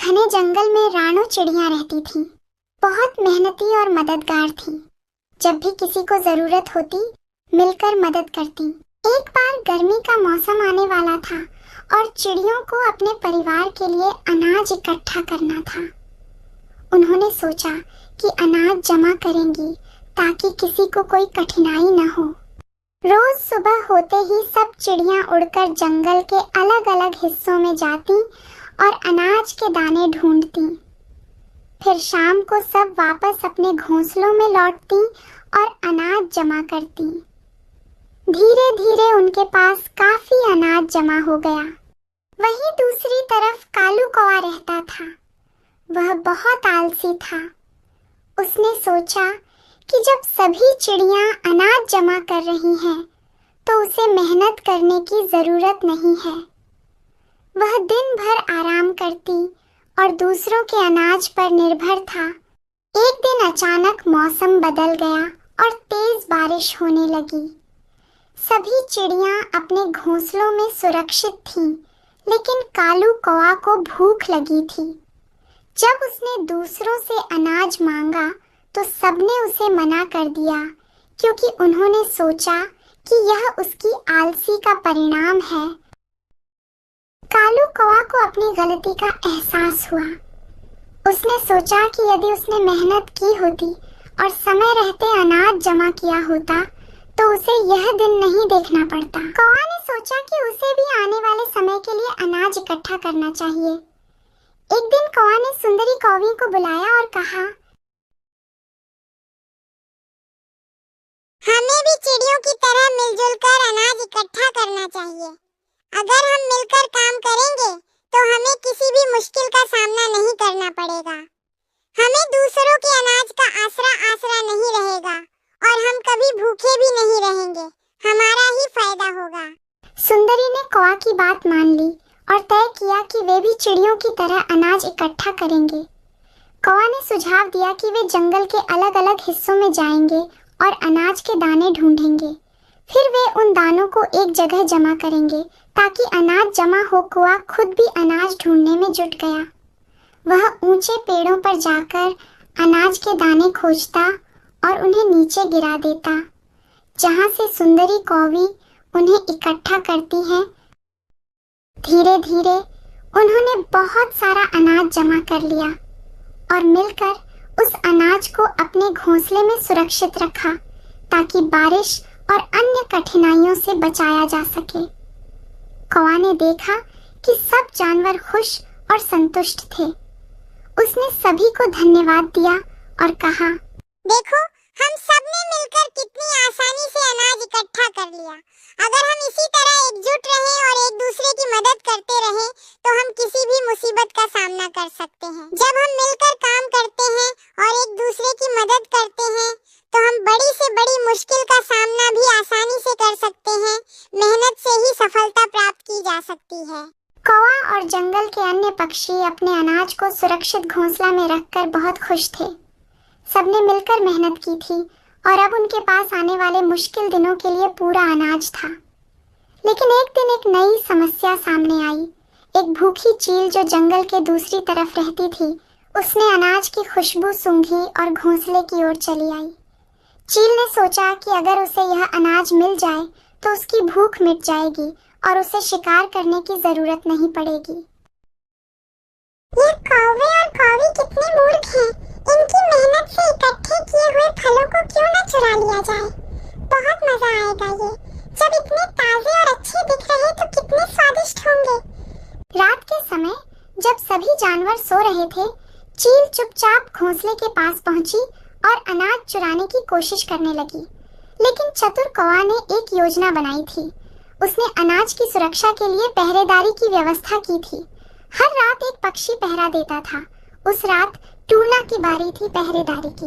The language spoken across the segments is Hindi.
घने जंगल में राणो चिड़ियां रहती थीं। बहुत मेहनती और मददगार थीं। जब भी किसी को जरूरत होती, मिलकर मदद करती। एक बार गर्मी का मौसम आने वाला था और चिड़ियों को अपने परिवार के लिए अनाज इकट्ठा करना था। उन्होंने सोचा कि अनाज जमा करेंगी ताकि किसी को कोई कठिनाई न हो। रोज सुबह होते ही सब चिड़ियां उड़कर जंगल के अलग अलग हिस्सों में जाती और अनाज के दाने ढूंढती। फिर शाम को सब वापस अपने घोंसलों में लौटती और अनाज जमा करती। धीरे धीरे उनके पास काफी अनाज जमा हो गया। वहीं दूसरी तरफ कालू कौवा रहता था। वह बहुत आलसी था। उसने सोचा कि जब सभी चिड़ियां अनाज जमा कर रही हैं, तो उसे मेहनत करने की जरूरत नहीं है। वह दिन भर आराम करती और दूसरों के अनाज पर निर्भर था। एक दिन अचानक मौसम बदल गया और तेज बारिश होने लगी। सभी चिड़ियां अपने घोंसलों में सुरक्षित थीं, लेकिन कालू कौवा को भूख लगी थी। जब उसने दूसरों से अनाज मांगा, तो सबने उसे मना कर दिया, क्योंकि उन्होंने सोचा कि यह उसकी आलसी का परिणाम है। कालू कौवा को अपनी गलती का एहसास हुआ। उसने सोचा कि यदि उसने मेहनत की होती और समय रहते अनाज जमा किया होता, तो उसे यह दिन नहीं देखना पड़ता। कौवा ने सोचा कि उसे भी आने वाले समय के लिए अनाज इकट्ठा करना चाहिए। एक दिन कौवा ने सुंदरी कौवी को बुलाया और कहा, हमें भी चिड़ियों की तरह मिलजुल कर अनाज इकट्ठा करना चाहिए। अगर हम मिलकर काम करेंगे, तो हमें किसी भी मुश्किल का सामना नहीं करना पड़ेगा। हमें दूसरों के अनाज का आसरा नहीं रहेगा और हम कभी भूखे भी नहीं रहेंगे। हमारा ही फायदा होगा। सुंदरी ने कौवा की बात मान ली और तय किया कि वे भी चिड़ियों की तरह अनाज इकट्ठा करेंगे। कौवा ने सुझाव दिया कि वे जंगल के अलग अलग हिस्सों में जाएंगे और अनाज के दाने ढूंढेंगे। फिर वे उन दानों को एक जगह जमा करेंगे ताकि अनाज जमा हो कौवा खुद भी अनाज ढूंढने में जुट गया। वह ऊंचे पेड़ों पर जाकर अनाज के दाने खोजता और उन्हें नीचे गिरा देता, जहां से सुंदरी कौवी उन्हें इकट्ठा करती है। धीरे धीरे उन्होंने बहुत सारा अनाज जमा कर लिया और मिलकर उस अनाज को अपने घोंसले में सुरक्षित रखा, ताकि बारिश और अन्य कठिनाइयों से बचाया जा सके। कौवा ने देखा कि सब जानवर खुश और संतुष्ट थे। उसने सभी को धन्यवाद दिया और कहा, देखो, हम सब ने मिलकर कितनी आसानी से अनाज इकट्ठा कर लिया। अगर हम इसी तरह एकजुट रहें और एक दूसरे की मदद करते रहें, तो हम किसी भी मुसीबत का सामना कर सकते हैं। जब हम मिलकर काम करते हैं और एक दूसरे की मदद करते हैं, तो हम बड़ी से बड़ी मुश्किल का सामना भी आसानी से कर सकते हैं। मेहनत से ही सफलता प्राप्त की जा सकती है। कौवा और जंगल के अन्य पक्षी अपने अनाज को सुरक्षित घोंसला में रखकर बहुत खुश थे। सबने मिलकर मेहनत की थी और अब उनके पास आने वाले मुश्किल दिनों के लिए पूरा अनाज था। लेकिन एक दिन एक नई समस्या सामने आई। एक भूखी चील जो जंगल के दूसरी तरफ रहती थी, उसने अनाज की खुशबू सूंघी और घोंसले की ओर चली आई। चील ने सोचा कि अगर उसे यह अनाज मिल जाए, तो उसकी भूख मिट जाएगी और उसे शिकार करने की जरूरत नहीं पड़ेगी। ये कौवे और कौवी कितने मूर्ख हैं। इनकी मेहनत से इकट्ठे किए हुए फलों को क्यों न चुरा लिया जाए। बहुत मजा आएगा ये। जब इतने ताजे और अच्छे दिख रहे, तो कितने स्वादिष्ट होंगे। रात के समय जब सभी जानवर सो रहे थे, चील चुपचाप घोंसले के पास पहुंची और अनाज चुराने की कोशिश करने लगी। लेकिन चतुर कौवा ने एक योजना बनाई थी। उसने अनाज की सुरक्षा के लिए पहरेदारी की व्यवस्था की थी। हर रात एक पक्षी पहरा देता था। उस रात टूना की बारी थी पहरेदारी की।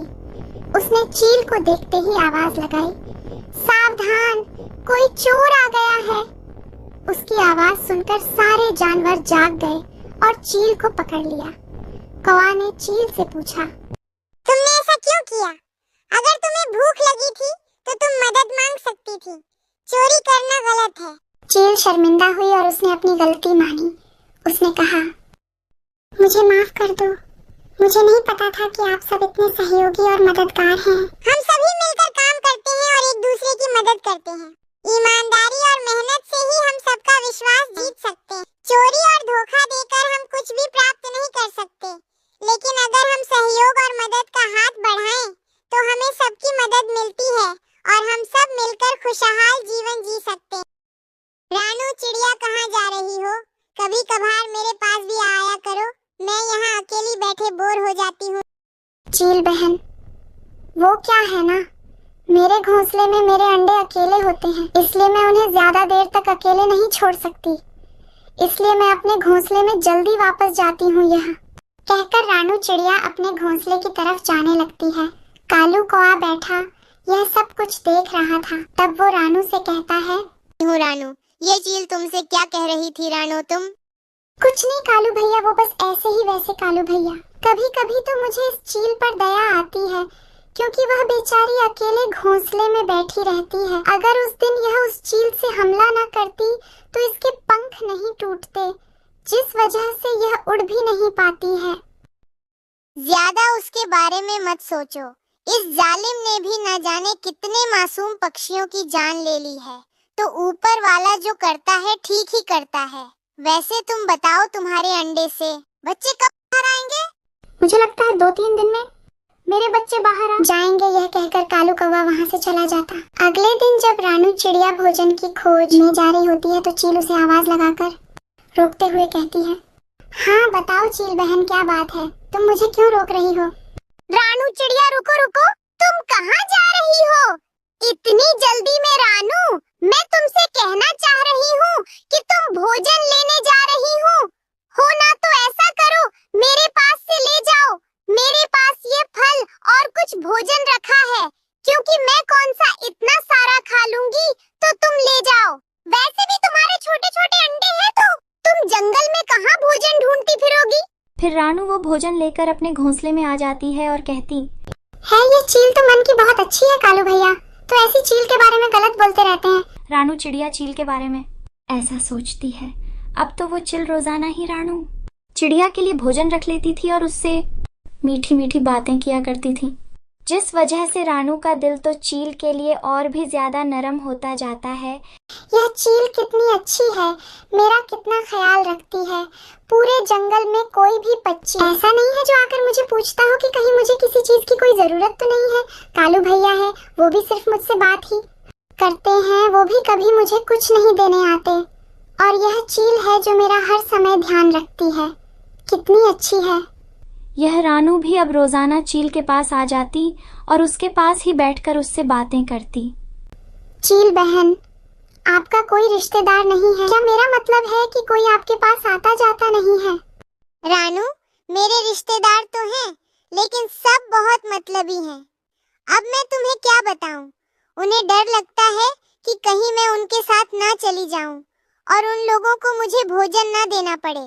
उसने चील को देखते ही आवाज लगाई, सावधान, कोई चोर आ गया है। उसकी आवाज सुनकर सारे जानवर जाग गए और चील को पकड़ लिया। कौवा ने चील से पूछा, तुमने ऐसा क्यों किया? अगर तुम्हें भूख लगी थी, तो तुम मदद मांग सकती थी। चोरी करना गलत है। चील शर्मिंदा हुई और उसने अपनी गलती मानी। उसने कहा, मुझे माफ कर दो। मुझे नहीं पता था कि आप सब इतने सहयोगी और मददगार हैं। हम सभी मिलकर काम करते हैं और एक दूसरे की मदद करते हैं। ईमानदारी और मेहनत से ही हम सबका विश्वास जीत सकते हैं। चोरी और धोखा देकर हम कुछ भी प्राप्त नहीं कर सकते, लेकिन अगर हम सहयोग और मदद का हाथ बढ़ाएं, तो हमें सबकी मदद मिलती है और हम सब मिलकर खुशहाल जीवन जी सकते हैं। रानू चिड़िया, कहाँ जा रही हो? कभी कभार मेरे पास भी आया करो, मैं यहाँ अकेली बैठे बोर हो जाती हूँ। चील बहन, वो क्या है ना, मेरे घोंसले में मेरे अंडे अकेले होते हैं, इसलिए मैं उन्हें ज्यादा देर तक अकेले नहीं छोड़ सकती। इसलिए मैं अपने घोंसले में जल्दी वापस जाती हूँ। यह कहकर रानू चिड़िया अपने घोंसले की तरफ जाने लगती है। कालू कौआ बैठा यह सब कुछ देख रहा था। तब वो रानू से कहता है, रानू, ये चील तुमसे क्या कह रही थी? रानू तुम? कुछ नहीं कालू भैया, वो बस ऐसे ही वैसे कालू भैया। कभी कभी तो मुझे इस चील पर दया आती है, क्योंकि वह बेचारी अकेले घोंसले में बैठी रहती है। अगर उस दिन यह उस चील से हमला न करती तो इसके पंख नहीं टूटते, जिस वजह से यह उड़ भी नहीं पाती है। ज्यादा उसके बारे में मत सोचो। इस जालिम ने भी न जाने कितने मासूम पक्षियों की जान ले ली है, तो ऊपर वाला जो करता है ठीक ही करता है। वैसे तुम बताओ, तुम्हारे अंडे से बच्चे कब बाहर आएंगे? मुझे लगता है 2-3 दिन में मेरे बच्चे बाहर आ जाएंगे। यह कहकर कालू कौवा वहाँ से चला जाता। अगले दिन जब रानू चिड़िया भोजन की खोज में जा रही होती है, तो चील उसे आवाज लगाकर रोकते हुए कहती है, हाँ बताओ चील बहन, क्या बात है? तुम मुझे क्यों रोक रही हो? रानू चिड़िया, रुको रुको, तुम कहाँ जा रही हो इतनी जल्दी में? रानू, मैं तुमसे कहना चाह रही हूँ कि तुम भोजन लेने जा रही हो ना, तो ऐसा करो, मेरे पास से ले जाओ। मेरे पास ये फल और कुछ भोजन रखा है, क्योंकि मैं कौन सा इतना सारा खा लूंगी, तो तुम ले जाओ। वैसे भी तुम्हारे छोटे छोटे अंडे हैं, तो तुम जंगल में कहाँ भोजन ढूंढती फिरोगी? फिर रानू वो भोजन लेकर अपने घोंसले में आ जाती है और कहती है, ये चील तो मन की बहुत अच्छी है कालू भैया, तो ऐसी चील के बारे में गलत बोलते रहते हैं। रानू चिड़िया चील के बारे में ऐसा सोचती है। अब तो वो चिल रोजाना ही रानू चिड़िया के लिए भोजन रख लेती थी और उससे मीठी मीठी बातें किया करती थी, जिस वजह से रानू का दिल तो चील के लिए और भी ज्यादा नरम होता जाता है। यह चील कितनी अच्छी है, मेरा कितना ख्याल रखती है। पूरे जंगल में कोई भी पक्षी ऐसा नहीं है जो आकर मुझे पूछता हो कि कहीं मुझे किसी चीज की कोई जरूरत तो नहीं है। कालू भैया है, वो भी सिर्फ मुझसे बात ही करते हैं, वो भी कभी मुझे कुछ नहीं देने आते। और यह चील है जो मेरा हर समय ध्यान रखती है। कितनी अच्छी है। यह रानू भी अब रोजाना चील के पास आ जाती और उसके पास ही बैठकर उससे बातें करती। चील बहन, आपका कोई रिश्तेदार नहीं है क्या? मेरा मतलब है कि कोई आपके पास आता जाता नहीं है। रानू, मेरे रिश्तेदार तो हैं, लेकिन सब बहुत मतलबी हैं। अब मैं तुम्हें क्या बताऊं? उन्हें डर लगता है कि कहीं मैं उनके साथ ना चली जाऊं और उन लोगों को मुझे भोजन ना देना पड़े।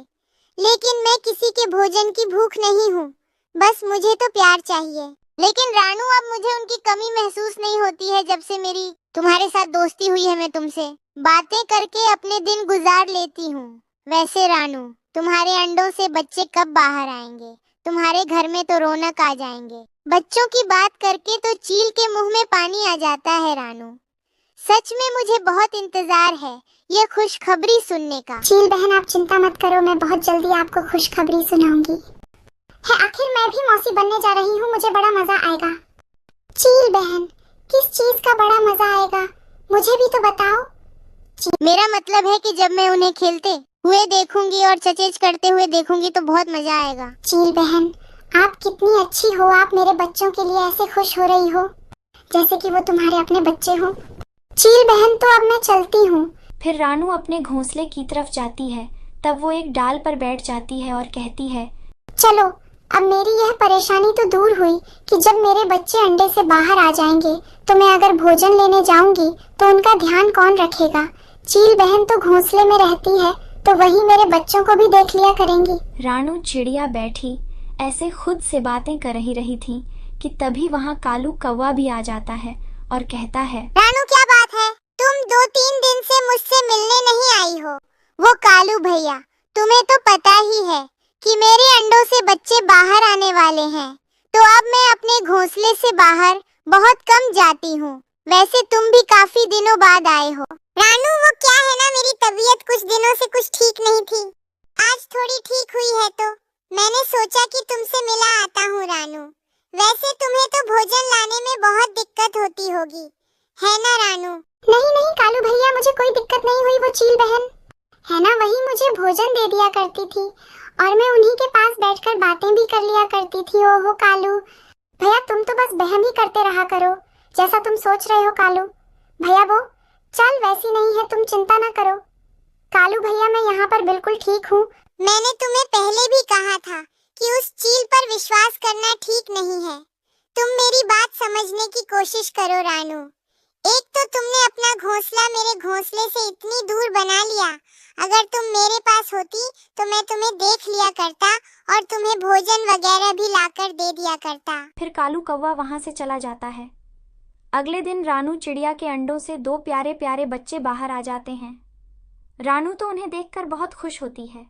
लेकिन मैं किसी के भोजन की भूख नहीं हूँ, बस मुझे तो प्यार चाहिए। लेकिन रानू, अब मुझे उनकी कमी महसूस नहीं होती है जब से मेरी तुम्हारे साथ दोस्ती हुई है। मैं तुमसे बातें करके अपने दिन गुजार लेती हूँ। वैसे रानू, तुम्हारे अंडों से बच्चे कब बाहर आएंगे? तुम्हारे घर में तो रौनक आ जाएंगे। बच्चों की बात करके तो चील के मुंह में पानी आ जाता है। रानू, सच में मुझे बहुत इंतजार है ये खुशखबरी सुनने का। चील बहन, आप चिंता मत करो, मैं बहुत जल्दी आपको खुशखबरी सुनाऊंगी। है, आखिर मैं भी मौसी बनने जा रही हूँ, मुझे बड़ा मजा आएगा। चील बहन, किस चीज का बड़ा मजा आएगा, मुझे भी तो बताओ। मेरा मतलब है कि जब मैं उन्हें खेलते हुए देखूंगी और चचेच करते हुए देखूंगी तो बहुत मजा आएगा। चील बहन, आप कितनी अच्छी हो, आप मेरे बच्चों के लिए ऐसे खुश हो रही हो जैसे कि वो तुम्हारे अपने बच्चे हो। चील बहन, तो अब मैं चलती हूँ। फिर रानू अपने घोंसले की तरफ जाती है। तब वो एक डाल पर बैठ जाती है और कहती है, चलो, अब मेरी यह परेशानी तो दूर हुई कि जब मेरे बच्चे अंडे से बाहर आ जाएंगे तो मैं अगर भोजन लेने जाऊंगी तो उनका ध्यान कौन रखेगा? चील बहन तो घोंसले में रहती है, तो वही मेरे बच्चों को भी देख लिया करेंगी। रानू चिड़िया बैठी ऐसे खुद से बातें कर रही थी कि तभी वहाँ कालू कौवा भी आ जाता है और कहता है, रानू, क्या बात है? तुम 2-3 दिन से मुझसे मिलने नहीं आई हो। वो कालू भैया, तुम्हें तो पता ही है कि मेरे अंडों से बच्चे बाहर आने वाले हैं, तो अब मैं अपने घोंसले से बाहर बहुत कम जाती हूँ। वैसे तुम भी काफी दिनों बाद आए हो। रानू, वो क्या है ना, मेरी तबीयत कुछ दिनों से कुछ ठीक नहीं थी। आज थोड़ी ठीक हुई है तो मैंने सोचा कि तुमसे मिला आता हूँ रानू। वैसे तुम्हें तो भोजन लाने में बहुत दिक्कत होती होगी, है ना रानू? नहीं नहीं कालू भैया, मुझे कोई दिक्कत नहीं हुई। वो चील बहन है ना, वही मुझे भोजन दे दिया करती थी और मैं उन्हीं के पास बैठकर बातें भी कर लिया करती थी। ओहो कालू भैया, तुम तो बस बहम ही करते रहा करो जैसा तुम सोच रहे हो। कालू भैया वो चल वैसी नहीं है, तुम चिंता ना करो। कालू भैया, मैं यहाँ पर बिल्कुल ठीक हूँ। मैंने तुम्हें पहले भी कहा था कि उस चील पर विश्वास करना ठीक नहीं है। तुम मेरी बात समझने की कोशिश करो रानू। एक तो तुमने अपना घोंसला मेरे घोंसले से इतनी दूर बना लिया। अगर तुम मेरे पास होती तो मैं तुम्हें देख लिया करता और तुम्हें भोजन वगैरह भी लाकर दे दिया करता। फिर कालू कौवा वहां से चला जाता है। अगले दिन रानू चिड़िया के अंडों से 2 प्यारे प्यारे बच्चे बाहर आ जाते हैं। रानू तो उन्हें देखकर बहुत खुश होती है।